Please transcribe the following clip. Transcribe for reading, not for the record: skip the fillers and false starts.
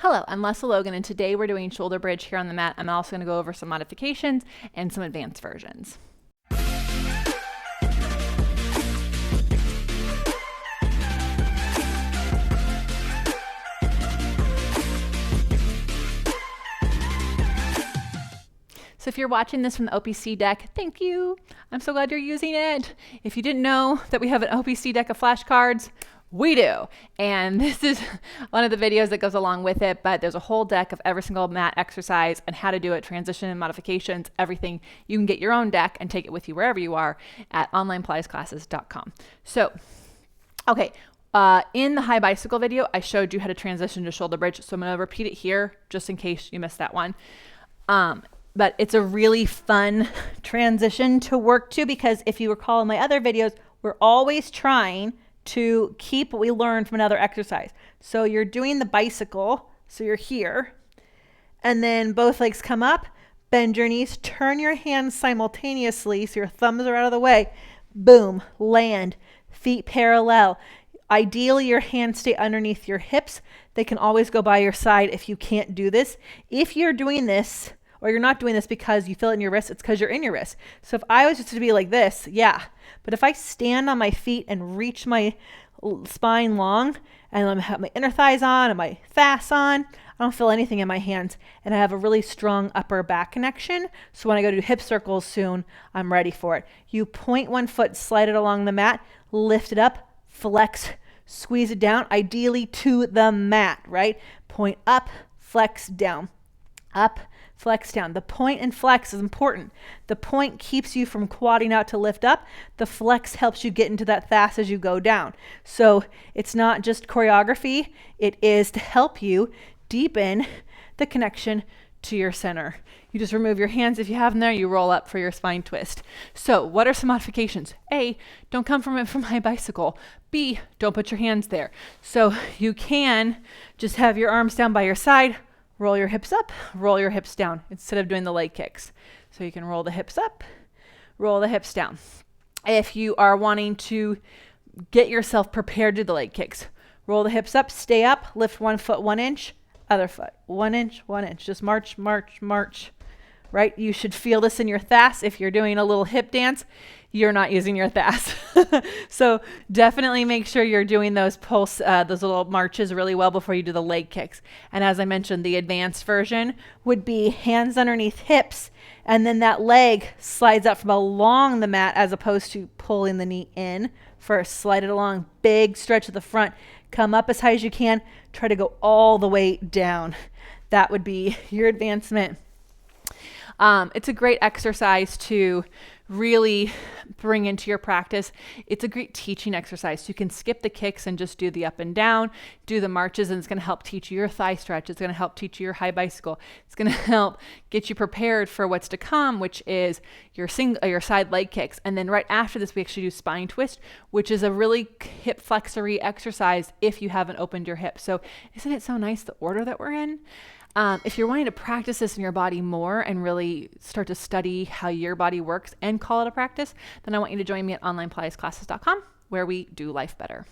Hello, I'm Lesley Logan, and today we're doing shoulder bridge here on the mat. I'm also going to go over some modifications and some advanced versions. So if you're watching this from the OPC deck, thank you. I'm so glad you're using it. If you didn't know that we have an OPC deck of flashcards, we do. And this is one of the videos that goes along with it, but there's a whole deck of every single mat exercise and how to do it, transition and modifications, everything. You can get your own deck and take it with you wherever you are at onlinepilatesclasses.com. So, okay. In the high bicycle video, I showed you how to transition to shoulder bridge. So I'm going to repeat it here just in case you missed that one. But it's a really fun transition to work to, because if you recall in my other videos, we're always trying to keep what we learned from another exercise. So you're doing the bicycle, so you're here, and then both legs come up, bend your knees, turn your hands simultaneously so your thumbs are out of the way, boom, land, feet parallel. Ideally, your hands stay underneath your hips. They can always go by your side if you can't do this. If you're doing this, or you're not doing this because you feel it in your wrist, it's because you're in your wrist. So if I was just to be like this, yeah. But if I stand on my feet and reach my spine long, and I have my inner thighs on and my thighs on, I don't feel anything in my hands. And I have a really strong upper back connection. So when I go to do hip circles soon, I'm ready for it. You point one foot, slide it along the mat, lift it up, flex, squeeze it down, ideally to the mat, right? Point up, flex down, up, flex down. The point and flex is important. The point keeps you from quadding out to lift up. The flex helps you get into that fast as you go down. So it's not just choreography. It is to help you deepen the connection to your center. You just remove your hands if you have them there. You roll up for your spine twist. So what are some modifications? A, don't come from it from high bicycle. B, don't put your hands there. So you can just have your arms down by your side, roll your hips up, roll your hips down instead of doing the leg kicks. So you can roll the hips up, roll the hips down. If you are wanting to get yourself prepared to do the leg kicks, roll the hips up, stay up, lift 1 foot 1 inch, other foot 1 inch, 1 inch. Just march, march, march. Right? You should feel this in your thighs. If you're doing a little hip dance, you're not using your thighs. So definitely make sure you're doing those those little marches really well before you do the leg kicks. And as I mentioned, the advanced version would be hands underneath hips, and then that leg slides up from along the mat as opposed to pulling the knee in. First, slide it along, big stretch at the front, come up as high as you can, try to go all the way down. That would be your advancement. It's a great exercise to really bring into your practice. It's a great teaching exercise. You can skip the kicks and just do the up and down, do the marches, and it's going to help teach you your thigh stretch. It's going to help teach you your high bicycle. It's going to help get you prepared for what's to come, which is your side leg kicks. And then right after this, we actually do spine twist, which is a really hip flexory exercise if you haven't opened your hips. So isn't it so nice the order that we're in? If you're wanting to practice this in your body more and really start to study how your body works and call it a practice, then I want you to join me at onlinepilatesclasses.com, where we do life better.